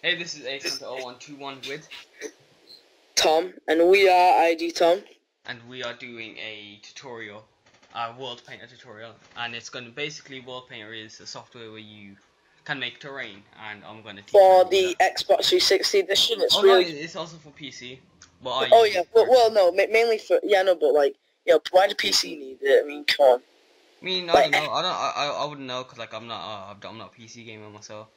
Hey, this is A0121 with, Tom, and we are ID Tom. and we are doing a tutorial, a WorldPainter tutorial, and it's going to basically, WorldPainter is a software where you can make terrain, and I'm going to teach you For how to do the that. Xbox 360 edition, it's Oh really... no, it's also for PC, but I Oh use yeah, it but, for well no, mainly for... Yeah, no, but like, why do PC need it? I mean, come on. I mean, I Like, don't know, I wouldn't know, because like, I'm not a PC gamer myself.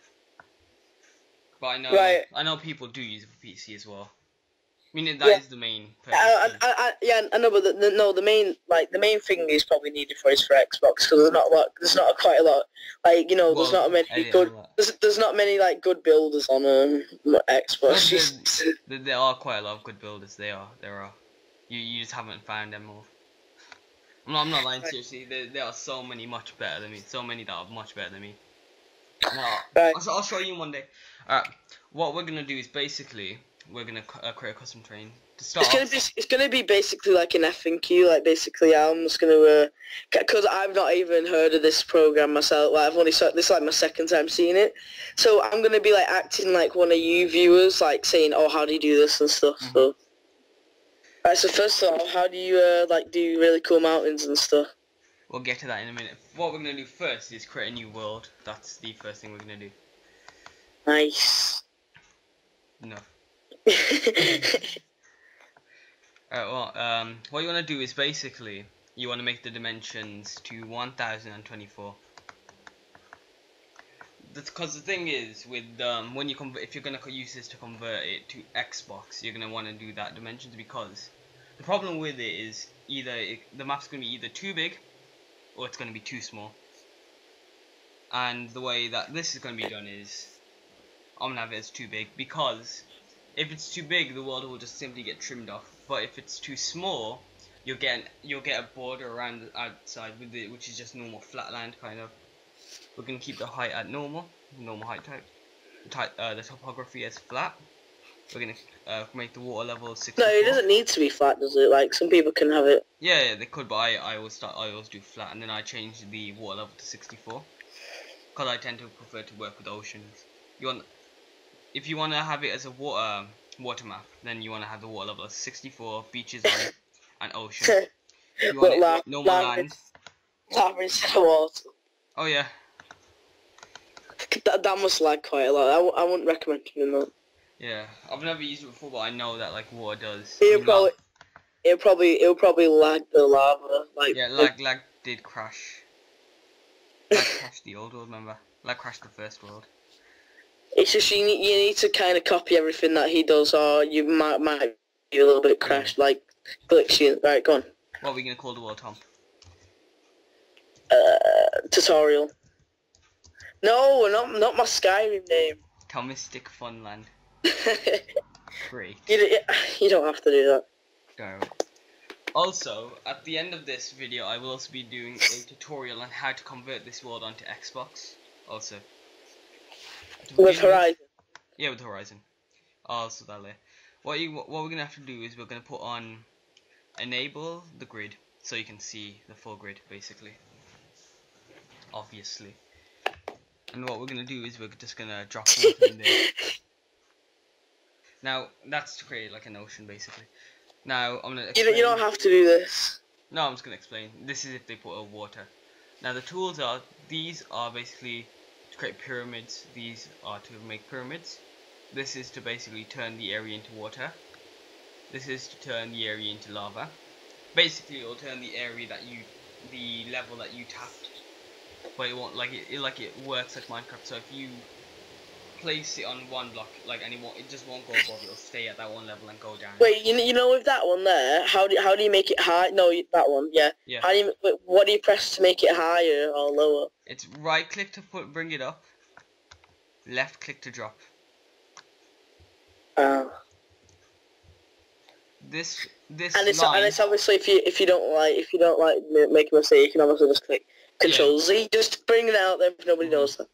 But I know, right. I know people do use it for PC as well. I mean, that Yeah. is the main purpose. I know, but the main thing is probably needed for is for Xbox, because there's not quite a lot, like, Well, there's not many edit good, and all there's not many like good builders on Xbox. there are quite a lot of good builders. There are. You just haven't found them all. I'm not lying, seriously. There are so many much better than me. So many that are much better than me. Now, Right. I'll show you one day. Alright, what we're gonna do is basically we're gonna create a custom terrain to start. It's gonna be basically like an FNQ. Like basically, I'm just gonna because I've not even heard of this program myself. Like I've only this is like my second time seeing it, so I'm gonna be like acting like one of you viewers, like saying, "Oh, how do you do this and stuff." So, alright. So first of all, how do you like do really cool mountains and stuff? We'll get to that in a minute. What we're gonna do first is create a new world. That's the first thing we're gonna do. Nice. No. Alright, what you want to do is basically you want to make the dimensions to 1024. Because the thing is with when you if you're gonna use this to convert it to Xbox, you're gonna want to do that dimensions, because the problem with it is either the map's gonna be either too big or it's gonna be too small. And the way that this is gonna be done is I'm gonna have it as too big, because if it's too big, the world will just simply get trimmed off. But if it's too small, you'll get a border around the outside with it, which is just normal flatland kind of. We're gonna keep the height at normal height type. The topography as flat. We're gonna make the water level 64. No, it doesn't need to be flat, does it? Like some people can have it. Yeah, they could, but I always do flat, and then I change the water level to 64, because I tend to prefer to work with oceans. If you want to have it as a water map, then you want to have the water level as 64, beaches on, and ocean. You want it normal land. Lava instead of water. Oh yeah. That must lag quite a lot. I wouldn't recommend doing that. Yeah, I've never used it before, but I know that like water does. It'll probably lag the lava. Like yeah, lag did crash. Lag crashed the old world, remember? Lag crashed the first world. It's just you need to kind of copy everything that he does, or you might be a little bit crashed, like glitchy. Right, go on. What are we gonna call the world, Tom? Tutorial. No, not my Skyrim name. Thomistic Funland. Great. You don't have to do that. Go. Also, at the end of this video, I will also be doing a tutorial on how to convert this world onto Xbox. Also. With Horizon. Yeah, with Horizon. Also that later. What we're gonna have to do is we're gonna put on enable the grid, so you can see the full grid basically. Obviously. And what we're gonna do is we're just gonna drop water in there. Now that's to create like an ocean basically. Now I'm gonna explain. You don't have to do this. No, I'm just gonna explain. This is if they put a water. Now the tools are, these are basically to create pyramids. These are to make pyramids. This is to basically turn the area into water. This is to turn the area into lava. Basically it'll turn the area the level that you tapped, but it won't, it works like Minecraft. So if you place it on one block, it just won't go above. It'll stay at that one level and go down. Wait, you know with that one there, how do you make it high? No, that one, yeah. Yeah. What do you press to make it higher or lower? It's right click to bring it up. Left click to drop. This and it's obviously if you don't like make a mistake, you can obviously just click Control Z, just bring it out there if nobody knows that.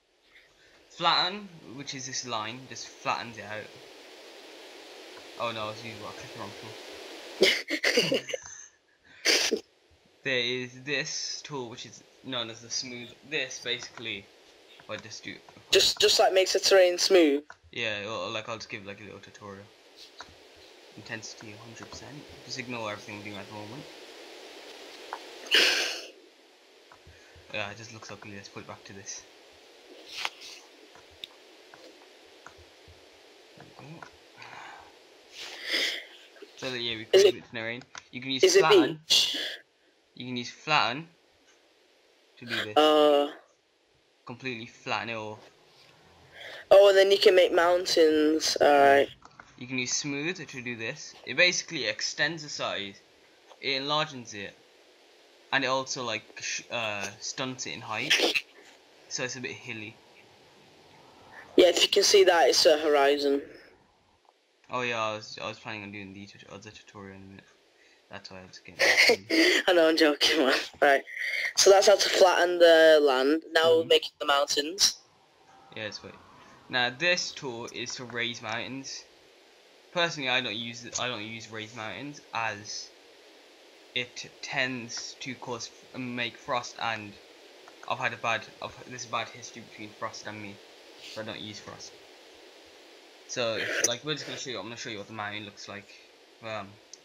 Flatten, which is this line, just flattens it out. Oh no, it's usual. I clicked the wrong tool. There is this tool which is known as the smooth. This basically, just like makes the terrain smooth. Yeah, or, like I'll just give like a little tutorial. Intensity 100%. Just ignore everything I'm doing at the moment. Yeah, it just looks ugly. Let's put it back to this. There we go. So that, yeah, we Is create a it bit of terrain. You can use is it flatten. beach? You can use flatten to do this. Completely flatten it all. Oh, and then you can make mountains. Yeah. Alright. You can use smooth to do this. It basically extends the size. It enlarges it. And it also like stunts it in height. So it's a bit hilly. Yeah, if you can see that, it's a horizon. Oh yeah, I was planning on doing the other tutorial in a minute. That's why I was getting. I know, I'm joking, man. Right. So that's how to flatten the land. Now we're making the mountains. Yeah, it's wait. Now this tool is to raise mountains. Personally, I don't use raised mountains as it tends to make frost, and I've had this bad history between frost and me, so I don't use frost. So like we're just gonna show you. I'm gonna show you what the mountain looks like.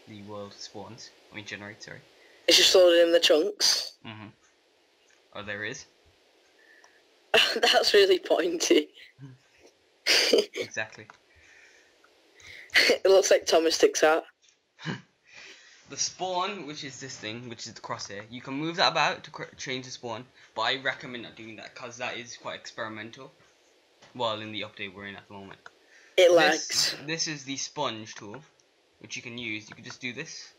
The world spawns. I mean generates. Sorry. It's just loaded in the chunks. Oh, there is. That's really pointy. Exactly. It looks like Thomas Tick's hat. The spawn, which is this thing, which is the crosshair, you can move that about to change the spawn, but I recommend not doing that because that is quite experimental. Well, in the update we're in at the moment. It lags. This is the sponge tool, which you can use. You can just do this,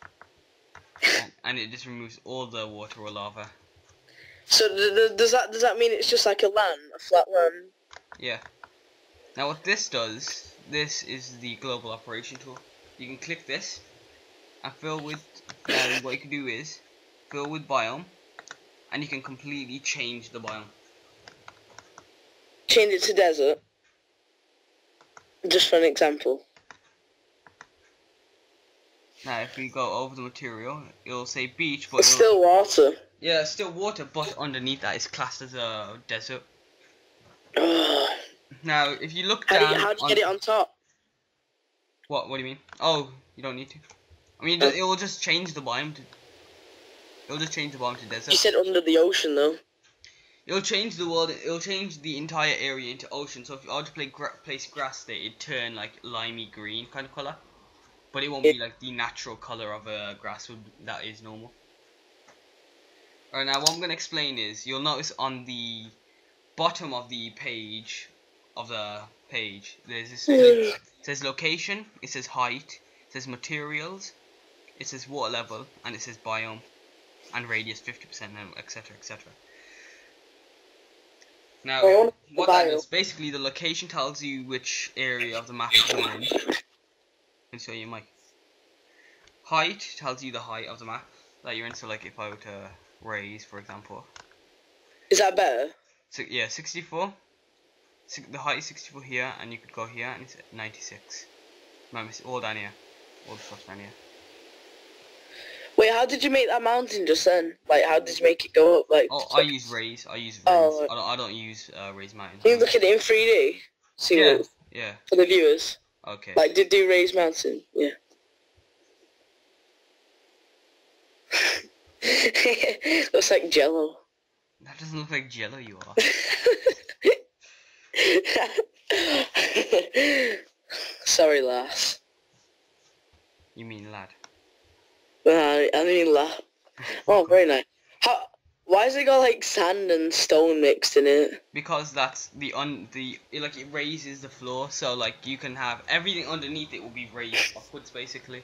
and it just removes all the water or lava. So does that mean it's just like a flat land? Yeah. Now what this does, this is the global operation tool. You can click this and fill with. What you can do is fill with biome, and you can completely change the biome. Change it to desert. Just for an example. Now if we go over the material, it'll say beach, but it's still water. Yeah, it's still water, but underneath that is classed as a desert. Now, if you look down, how do you get it on top? What do you mean? Oh, you don't need to. I mean, it will just change the biome to. It'll just change the biome to desert. You said under the ocean, though. It'll change the world. It'll change the entire area into ocean. So if I were to place grass there, it'd turn like limey green kind of color, but it won't be like the natural color of a grass that is normal. Alright, now what I'm gonna explain is you'll notice on the bottom of the page there's this it says location, it says height, it says materials, it says water level, and it says biome and radius 50%, and etc etc. Now what that is, basically the location tells you which area of the map you're in. Can show you, Mike. Height tells you the height of the map that you're in, so like if I were to raise, for example. Is that better? So yeah, 64. The height is 64 here, and you could go here, and it's 96. Remember, it's all down here. All the stuff down here. Wait, how did you make that mountain just then? Like, how did you make it go up? Like, I use raise. Oh, I don't use raise mountain. Can you look at it in 3D? See what? Yeah. For the viewers. Okay. Like, do raise mountain? Yeah. Looks like Jello. That doesn't look like Jello, you are. Sorry, lass. You mean lad? I mean lass. Oh, very nice. Why has it got like sand and stone mixed in it? Because that's like it raises the floor, so like you can have everything underneath it will be raised upwards basically.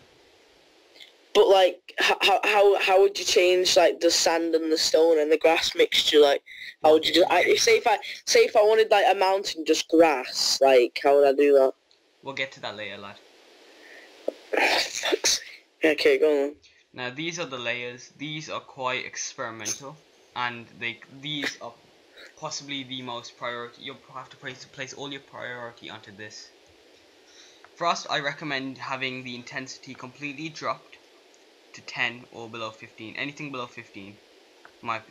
But like, how would you change like the sand and the stone and the grass mixture? Like, how would you just? Say if I wanted like a mountain just grass, like how would I do that? We'll get to that later, lad. Fuck's sake. Okay, go on. Now these are the layers. These are quite experimental, and these are possibly the most priority. You'll have to place all your priority onto this. First, I recommend having the intensity completely dropped to 10 or below 15. Anything below 15.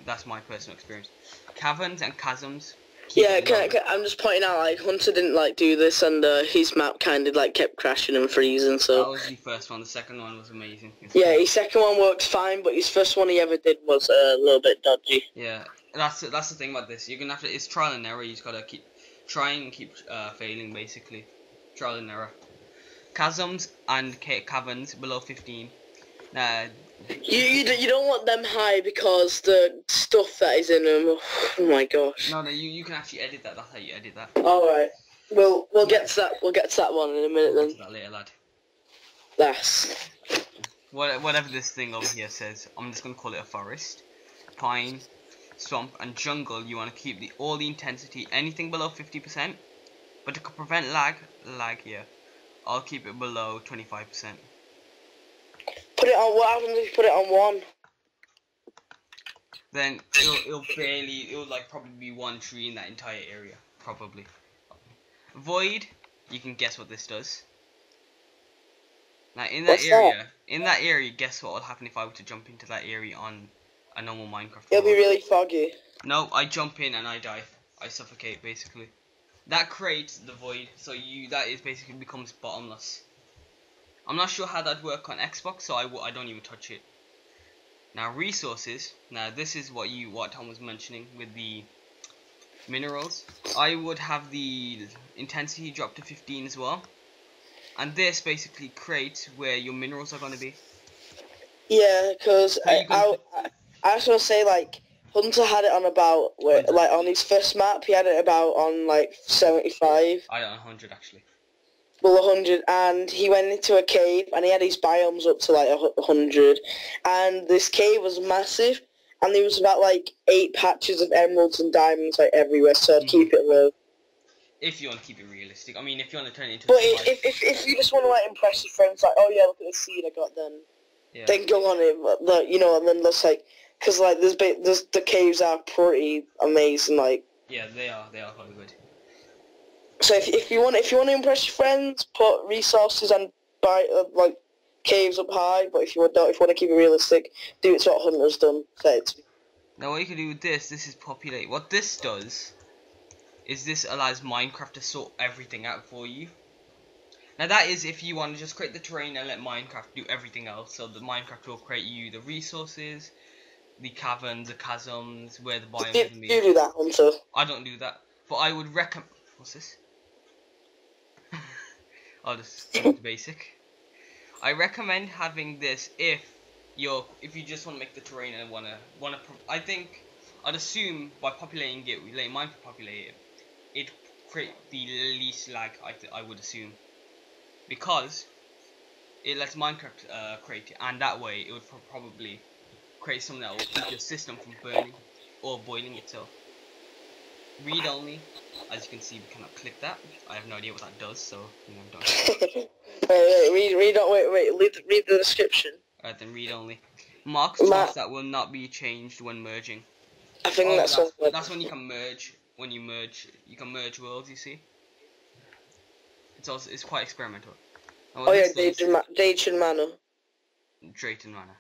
That's my personal experience. Caverns and chasms Yeah, I'm just pointing out, like, Hunter didn't, like, do this, and his map kind of, like, kept crashing and freezing, so... That was the first one. The second one was amazing. Yeah, his second one works fine, but his first one he ever did was a little bit dodgy. Yeah, that's the thing about this. You're gonna have to... It's trial and error. You just gotta keep... Try and keep failing, basically. Trial and error. Chasms and caverns below 15. You don't want them high because the stuff that is in them. Oh my gosh. No, you can actually edit that. That's how you edit that. All right. We'll get to that. We'll get to that one in a minute then. Get to that later, lad. That's. Whatever this thing over here says, I'm just gonna call it a forest, pine, swamp, and jungle. You want to keep all the intensity, anything below 50%. But to prevent lag here, I'll keep it below 25%. Put it on. What happens if you put it on 1? Then it'll like probably be 1 tree in that entire area, probably. Void, you can guess what this does. Now in that area, guess what will happen if I were to jump into that area on a normal Minecraft It'll be really foggy. No, I jump in and I die. I suffocate, basically. That creates the void, so that is basically becomes bottomless. I'm not sure how that'd work on Xbox, so I don't even touch it. Now resources. Now this is what Tom was mentioning with the minerals. I would have the intensity drop to 15 as well, and this basically creates where your minerals are going to be. Yeah, because I just want to say, like, Hunter had it on about like on his first map he had it about on like 75. I on 100 actually. Well, 100, and he went into a cave, and he had his biomes up to like 100, and this cave was massive, and there was about like 8 patches of emeralds and diamonds like everywhere, so I'd keep it low. If you want to keep it realistic, I mean, if you want to turn it into. But if you just want to like impress your friends, like, oh yeah, look at the seed I got, then go on it, but you know, and then let's like, because like the caves are pretty amazing, like. Yeah, they are quite good. So if you want to impress your friends, put resources and buy like caves up high. But if you want to keep it realistic, do it to what Hunter's done. Now what you can do with this is populate. What this does is this allows Minecraft to sort everything out for you. Now that is if you want to just create the terrain and let Minecraft do everything else. So the Minecraft will create you the resources, the caverns, the chasms, where the biome is. Do you do that, Hunter? I don't do that, but I would recommend. What's this? I'll just go to basic. I recommend having this if you just want to make the terrain and I think I'd assume by populating it, letting Minecraft populate it, it'd create the least lag. I would assume, because it lets Minecraft create it, and that way it would probably create something that will keep your system from burning or boiling itself. Read only. As you can see, we cannot click that. I have no idea what that does, so don't. Read the description. Alright, then read only. Marks blocks that will not be changed when merging. I think that's when you can merge. When you merge, you can merge worlds. You see, it's quite experimental. Drayton Manor. Drayton Manor.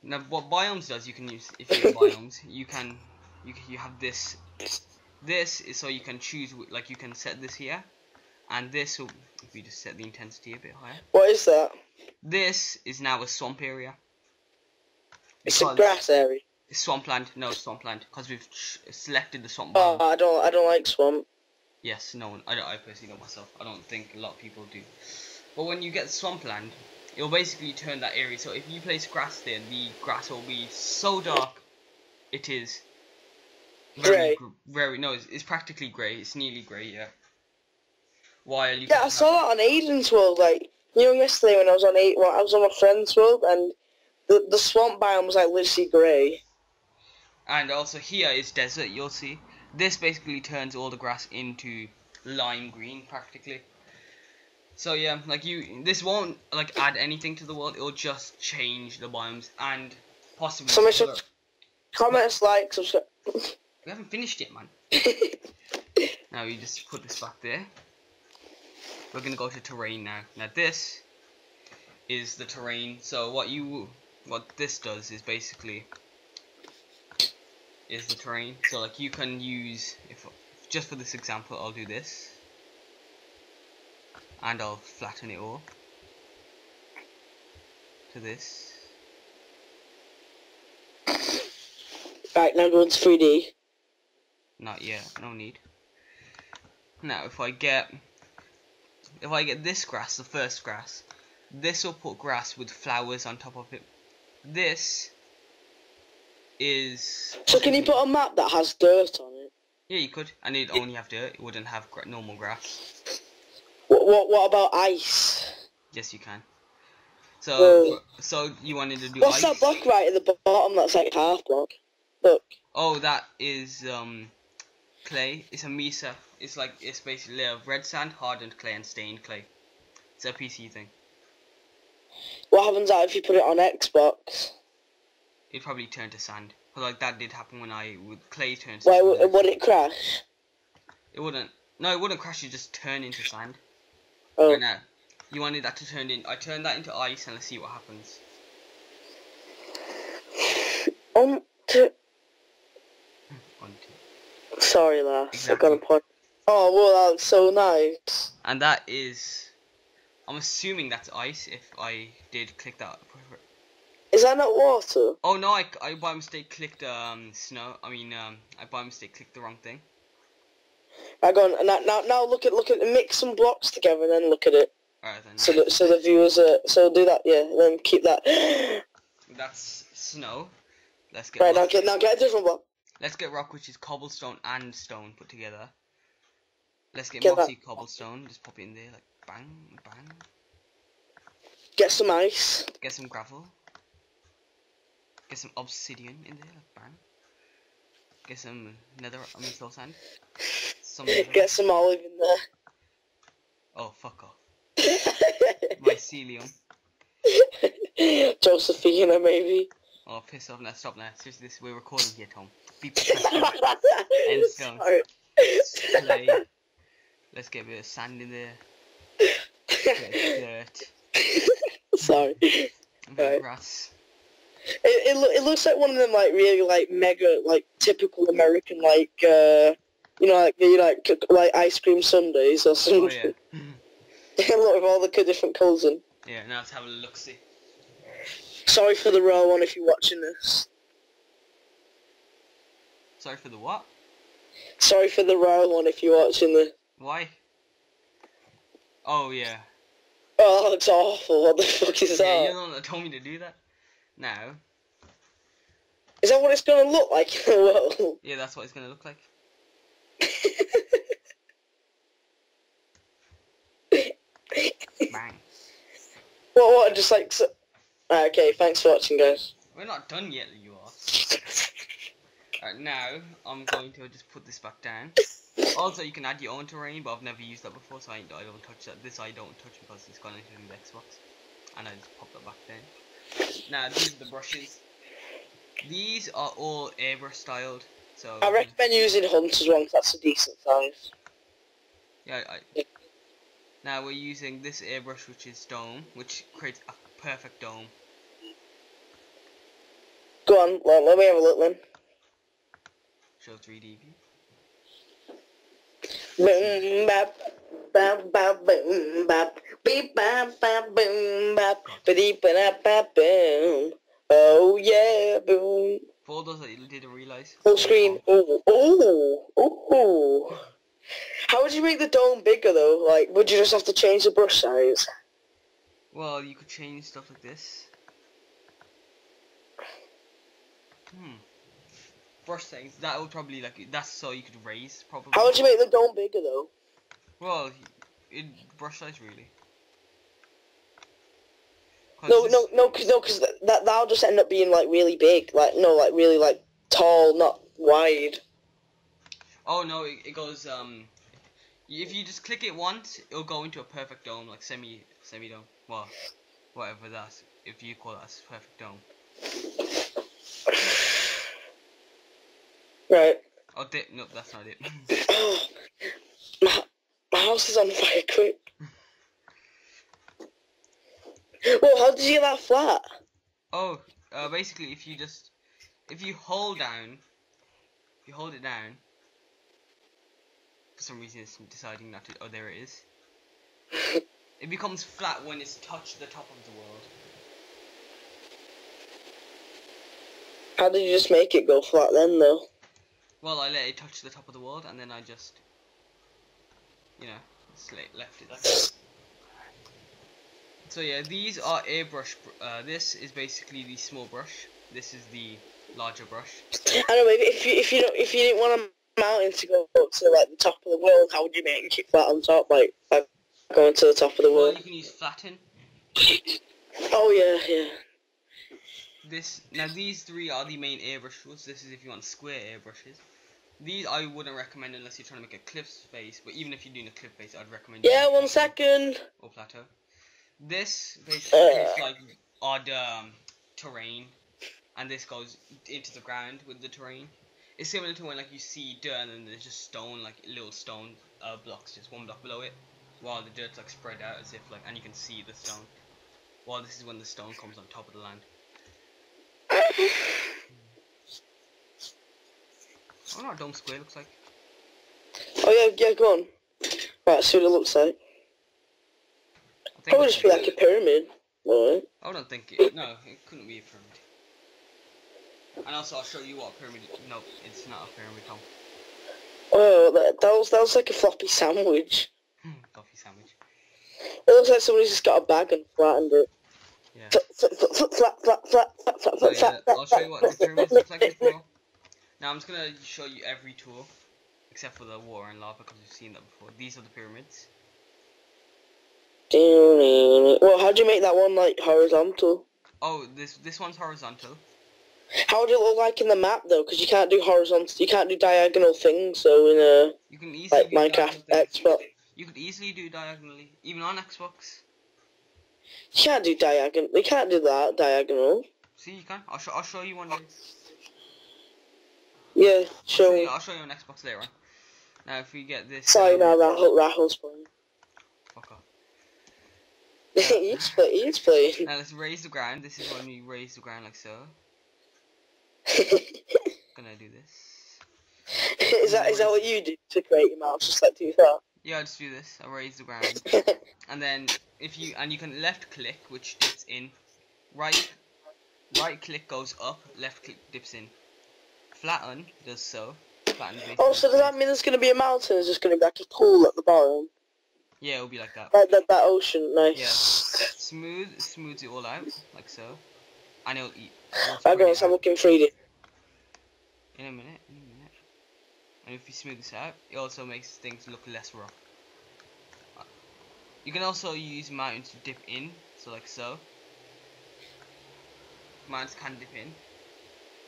Now, what biomes does, you can use if you have biomes. You have this. This is so you can choose, like you can set this here, and this will, if you just set the intensity a bit higher. What is that? This is now a swamp area. It's a grass area. It's swampland. No, swampland, because we've selected the swamp biome. Oh, I don't like swamp. Yes, no one. I personally don't myself. I don't think a lot of people do. But when you get swampland, it'll basically turn that area. So if you place grass there, the grass will be so dark. It is. Very, it's practically grey. It's nearly grey, yeah. While you I saw that on Aiden's world. Like, you know, yesterday when I was on I was on my friend's world, and the swamp biome was like literally grey. And also here is desert. You'll see this basically turns all the grass into lime green, practically. So yeah, like this won't like add anything to the world. It'll just change the biomes and possibly. So make sure comments, like, subscribe. We haven't finished it, man. Now you just put this back there. We're gonna go to terrain now. Now this is the terrain. So what this does is basically is the terrain. So like you can use, if just for this example, I'll do this, and I'll flatten it all to this. Right, now go into 3D. Not yet, no need. Now if I get this grass, the first grass, this will put grass with flowers on top of it. This is... So can you put a map that has dirt on it? Yeah, you could, and it'd only have dirt. It wouldn't have normal grass. What about ice? Yes, you can. So you wanted to do What's ice? that block right at the bottom? That's like half block. Look. Oh, that is clay. It's a mesa. It's basically a red sand, hardened clay, and stained clay. It's a PC thing. What happens if you put it on Xbox? It'd probably turn to sand. Cause like that did happen when with clay turns. Why would it crash? It wouldn't. No, it wouldn't crash. It just turn into sand. Oh. Right now, you wanted that to turn in. I turned that into ice, and let's see what happens. Sorry, lass. Exactly. I got a point. Oh, well, that's so nice. And that is, I'm assuming that's ice. If I did click that. Is that not water? Oh no, I by mistake clicked snow. I mean I by mistake clicked the wrong thing. Right, go on. Now look at mix some blocks together and then look at it. Alright then. So the viewers so do that, yeah. Then keep that. That's snow. Let's get right rock. now get a different block. Let's get rock, which is cobblestone and stone put together. Let's get Get mossy that. cobblestone. Just pop it in there like bang bang. Get some ice. Get some gravel. Get some obsidian in there like bang. Get some soul sand. Some Get some olive in there. Oh, fuck off. Mycelium. Josephina, maybe. Oh, piss off now. Stop now. Seriously, we're recording here, Tom. Be professional. End stone. Clay. Let's get a bit of sand in there. Get dirt. Sorry. A bit of grass. It looks like one of them like really like mega like typical American like like ice cream sundaes or something. Oh yeah. Look with all the different colours in. Yeah, now let's have a look see. Sorry for the raw one if you're watching this. Sorry for the what? Sorry for the raw one if you're watching this. Why? Oh yeah. Oh, that looks awful. What the fuck is Yeah, that? you're the one that told me to do that. Now. Is that what it's gonna look like in the world? Yeah, that's what it's gonna look like. Bang. What? Just like. So... Right, okay, thanks for watching, guys. We're not done yet, you are. Alright, now I'm going to just put this back down. Also, you can add your own terrain, but I've never used that before, so I don't touch that. This I don't touch because it's gone into the Xbox. And I just pop that back down. Now, these are the brushes. These are all airbrush styled, so... I recommend using Hunter's one, 'cause that's a decent size. Yeah, now we're using this airbrush, which is dome, which creates a perfect dome. Go on, let me have a look then. Show 3D view. Boom bap, bap bap boom bap, beep bap bap boom bap, beep bap bap boom. Oh yeah, boom. For all those that you didn't realize. Full screen. Oh. How would you make the dome bigger though? Like, would you just have to change the brush size? Well, you could change stuff like this. Brush settings. That would probably that's so you could raise probably. How would you make the dome bigger though? Well, brush size really. No, because that'll just end up being like really big, like really like tall, not wide. Oh no, it goes if you just click it once, it'll go into a perfect dome, like semi dome. Well, whatever that's, if you call that a perfect dome. Right. Oh, no, that's not it. Oh, my house is on fire, quick. Well, how did you get that flat? Oh, basically if you hold down If you hold it down, for some reason it's deciding not to. Oh, there it is. It becomes flat when it's touched the top of the world. How did you just make it go flat then, though? Well, I let it touch the top of the world, and then I just, you know, left it like that. So yeah, these are airbrush. This is basically the small brush. This is the larger brush. I don't know. If you didn't want a mountain to go up to like the top of the world, how would you make it flat on top, like going to the top of the Well, world? you can use flatten. Oh yeah. Now these three are the main airbrush tools. This is if you want square airbrushes. These I wouldn't recommend unless you're trying to make a cliff face. But even if you're doing a cliff face, I'd recommend. Yeah, 1 second. Or plateau. This basically is like odd terrain, and this goes into the ground with the terrain. It's similar to when like you see dirt and then there's just stone, like little stone blocks, just one block below it, while the dirt's like spread out as if like, and you can see the stone. While this is when the stone comes on top of the land. I don't know what a dome square looks like. Oh yeah, go on. Right, see what it looks like. Probably just be like a pyramid. Right. I don't think it. No, it couldn't be a pyramid. And also, I'll show you what a pyramid. No, it's not a pyramid, Tom. Oh, that was like a floppy sandwich. Coffee sandwich. It looks like somebody's just got a bag and flattened it. Yeah. So yeah, I'll show you what the pyramids look like before. Now I'm just gonna show you every tool, except for the water and lava, because we've seen that before. These are the pyramids. Well, how'd you make that one like horizontal? Oh, this one's horizontal. How would it look like in the map though? Because you can't do horizontal, you can't do diagonal things. So in a you can easily like Minecraft Xbox, you could easily do diagonally, even on Xbox. You can't do diagonal. You can't do that diagonal. See, you can. I'll show you one day. Yeah, sure. I'll show you on Xbox later on. Now, if we get this. Sorry, now Rahul's playing. Fuck off. He's playing. Now let's raise the ground. This is when we raise the ground like so. Gonna do this. Is that what you do to create your mouse? Just like do that? Yeah, I'll just do this. I'll raise the ground, and then you can left click, which dips in. Right click goes up. Left click dips in. Flatten does so. Flatten. Oh, so does that mean there's gonna be a mountain? There's just gonna be like a pool at the bottom? Yeah, it'll be like that. Like that ocean, nice. Yeah. Smooths it all out like so, and it'll eat. I'm looking 3D. In a minute. And if you smooth this out, it also makes things look less rough. You can also use mountains to dip in, so like so. Mountains can dip in,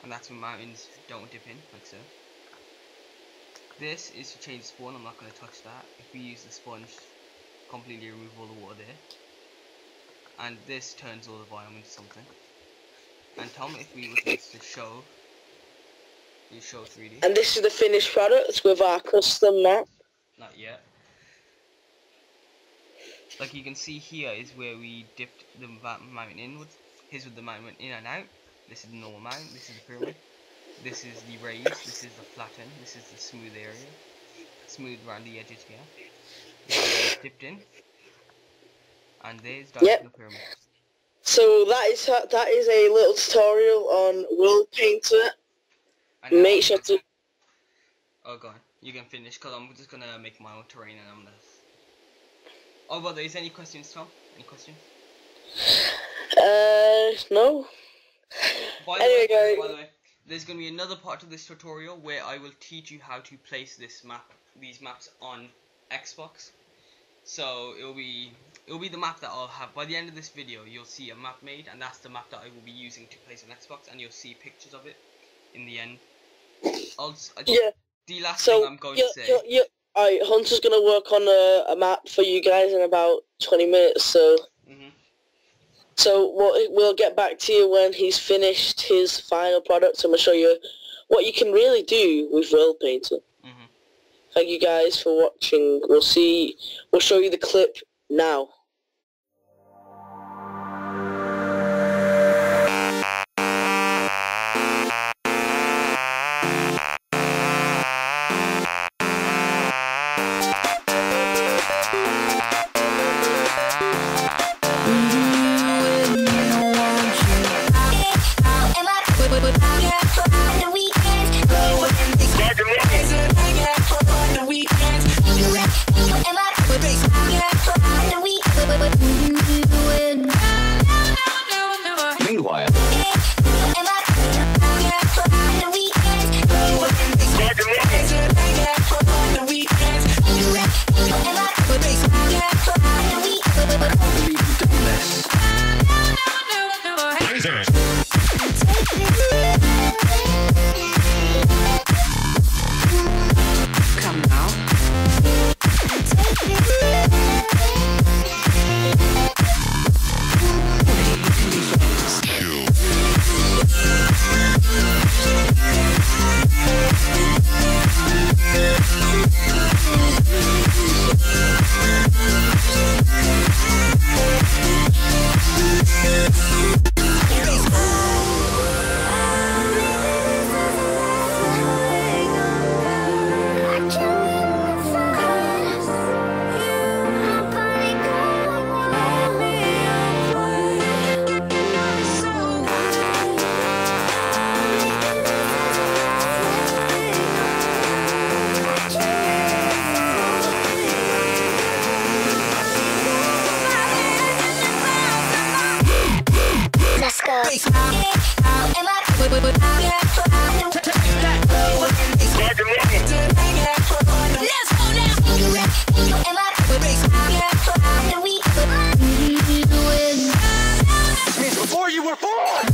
and that's when mountains don't dip in, like so. This is to change the spawn. I'm not going to touch that. If we use the sponge, completely remove all the water there. And this turns all the biome into something. And Tom, if we would like to show, you show 3D. And this is the finished product with our custom map. Not yet. Like you can see here is where we dipped the mountain inwards. Here's with the mountain went in and out. This is the normal mountain. This is the pyramid. This is the raised. This is the flattened. This is the smooth area. Smooth around the edges here. This is dipped in. And there's the pyramid. So that is a little tutorial on WorldPainter. Make sure to. Oh, go on. You can finish because I'm just gonna make my own terrain and I'm gonna. Oh, but is there any questions, Tom? Any questions? No. By the way, there's gonna be another part of this tutorial where I will teach you how to place these maps on Xbox. So it'll be the map that I'll have by the end of this video. You'll see a map made, and that's the map that I will be using to place on Xbox, and you'll see pictures of it in the end. The last thing I'm going to say. Alright, Hunter's gonna work on a map for you guys in about 20 minutes. So. So we'll get back to you when he's finished his final product. I'm gonna show you what you can really do with WorldPainter. Thank you guys for watching. We'll show you the clip now. Before you were born.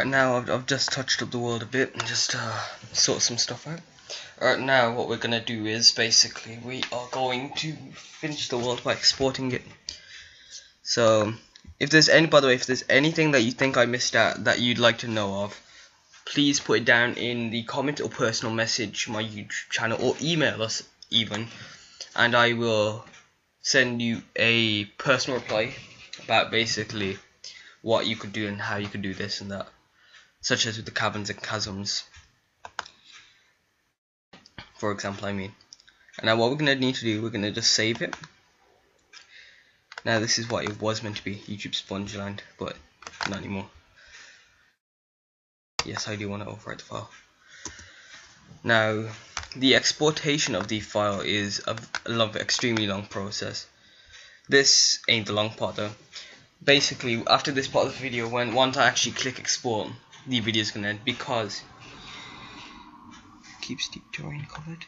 Alright, now I've just touched up the world a bit and just sort some stuff out. Alright, now what we're gonna do is basically we are going to finish the world by exporting it. So if there's by the way, if there's anything that you think I missed out that you'd like to know of, please put it down in the comment or personal message my YouTube channel, or email us even, and I will send you a personal reply about basically what you could do and how you could do this and that, such as with the caverns and chasms, for example. And now what we're going to need to do, we're going to just save it. Now this is what it was meant to be, YouTube Spongeland, but not anymore. Yes, I do want to overwrite the file. Now the exportation of the file is a extremely long process. This ain't the long part though. Basically, after this part of the video, once I actually click export, the video is gonna end because keeps deep terrain covered.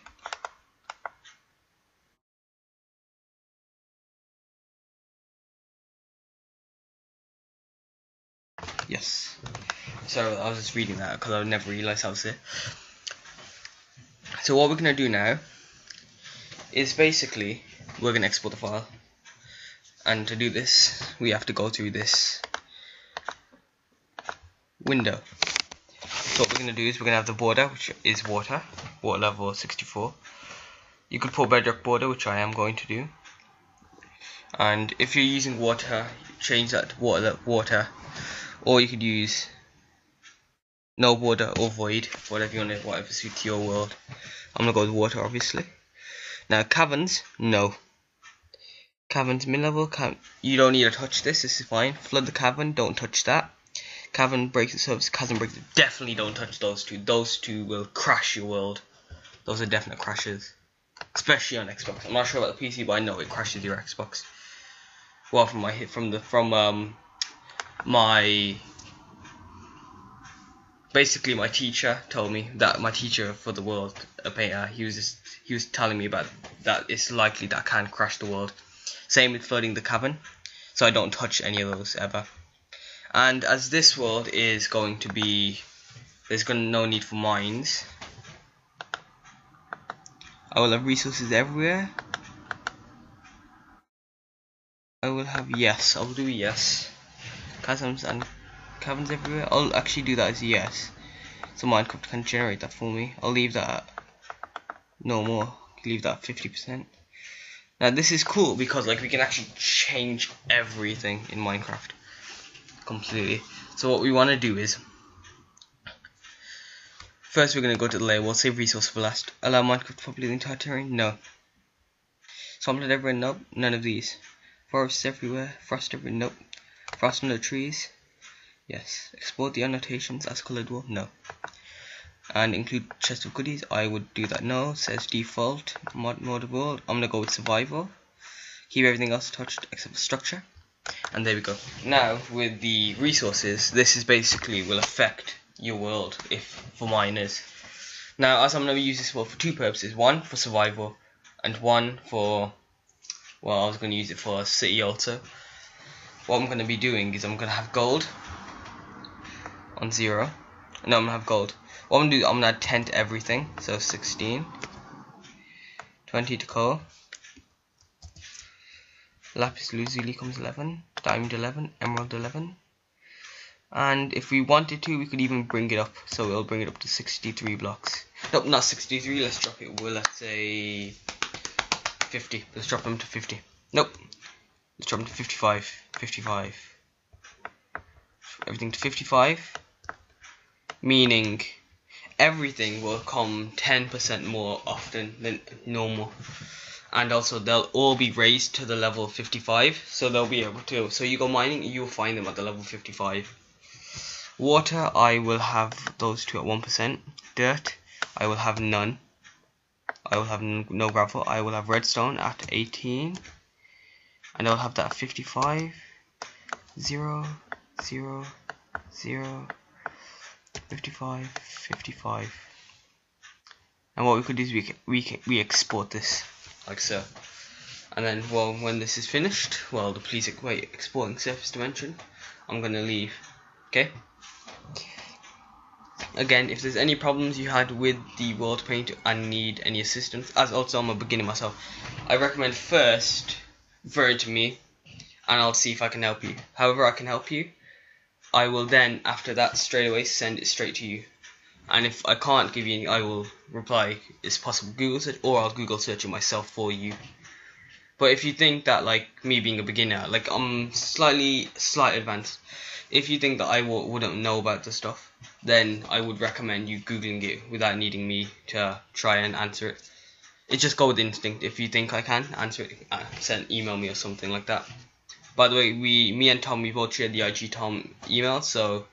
Yes. So I was just reading that because I never realized I was there. So what we're gonna do now is basically we're gonna export the file, and to do this we have to go through this window. So what we're gonna do is we're gonna have the border, which is water level 64. You could put bedrock border, which I am going to do, and if you're using water, change that to water, or you could use no border or void, whatever suits your world. I'm gonna go with water, obviously. Now caverns, no. Caverns mid-level, you don't need to touch this. This is fine. Flood the cavern, don't touch that. Cavern breaks the surface, chasm breaks it. Definitely don't touch those two. Those two will crash your world. Those are definite crashes, especially on Xbox. I'm not sure about the PC, but I know it crashes your Xbox. Well, from my basically my teacher told me that, my teacher for the WorldPainter, he was telling me about that it's likely that can crash the world. Same with flooding the cavern, so I don't touch any of those ever. And as this world is going to be, there's no need for mines. I will have resources everywhere. I will have yes. I'll do yes. Chasms and caverns everywhere. I'll actually do that as yes. So Minecraft can generate that for me. I'll leave that at no more. Leave that at 50%. Now this is cool because we can actually change everything in Minecraft completely. So what we want to do is, first we're going to go to the layer. We'll save resource for last. Allow Minecraft to populate the entire terrain? No. Swampland everywhere? Nope. None of these. Forests everywhere? Frost everywhere? Nope. Frost on the trees? Yes. Export the annotations as colored wool? No. And include chest of goodies? I would do that. No. Says default mode world. I'm gonna go with survival. Keep everything else touched except for structure. And there we go. Now with the resources, this is basically will affect your world for miners. Now as I'm gonna use this world for two purposes. One for survival, and one for, well, I was gonna use it for a city also. What I'm gonna be doing is I'm gonna have gold on 0. No, I'm gonna have gold. What I'm gonna do, I'm gonna add 10 to everything. So 16, 20 to coal, lapis lazuli comes 11, diamond 11, emerald 11, and if we wanted to, we could even bring it up. So we'll bring it up to 63 blocks. Nope, not 63. Let's drop it. Well, let's say 50. Let's drop them to 50. Nope. Let's drop them to 55. 55. Everything to 55. Meaning everything will come 10% more often than normal. And also they'll all be raised to the level 55. So they'll be able to. So you go mining, you'll find them at the level 55. Water, I will have those two at 1%. Dirt, I will have none. I will have no gravel. I will have redstone at 18. And I'll have that at 55. 0, 0, 0, 55, 55. And what we could do is we export this like so. And then, well, when this is finished, well, the please wait exporting surface dimension, I'm gonna leave. Okay. Again, if there's any problems you had with the WorldPainter and need any assistance, as also I'm a beginner myself, I recommend first refer it to me and I'll see if I can help you. However I can help you, I will then after that straight away send it straight to you. And if I can't give you any, I will reply it's possible Google search, or I'll Google search it myself for you. But if you think that, like me being a beginner, like I'm slight advanced, if you think that I wouldn't know about the stuff, then I would recommend you Googling it without needing me to try and answer it. It just go with instinct. If you think I can answer it, email me or something like that. By the way, me and Tom, we both share the IG Tom email, so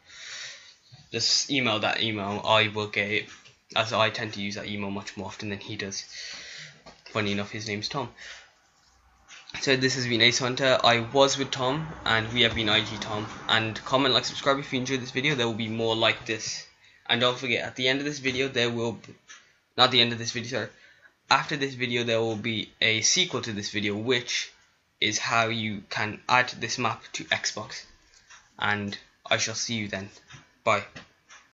just email that email, I will get it, as I tend to use that email much more often than he does. Funny enough, his name's Tom. So this has been Ace Hunter. I was with Tom, and we have been IG Tom. And comment, like, subscribe if you enjoyed this video. There will be more like this. And don't forget, at the end of this video, there will be, not the end of this video, sorry. After this video, there will be a sequel to this video, which is how you can add this map to Xbox. And I shall see you then. Bye.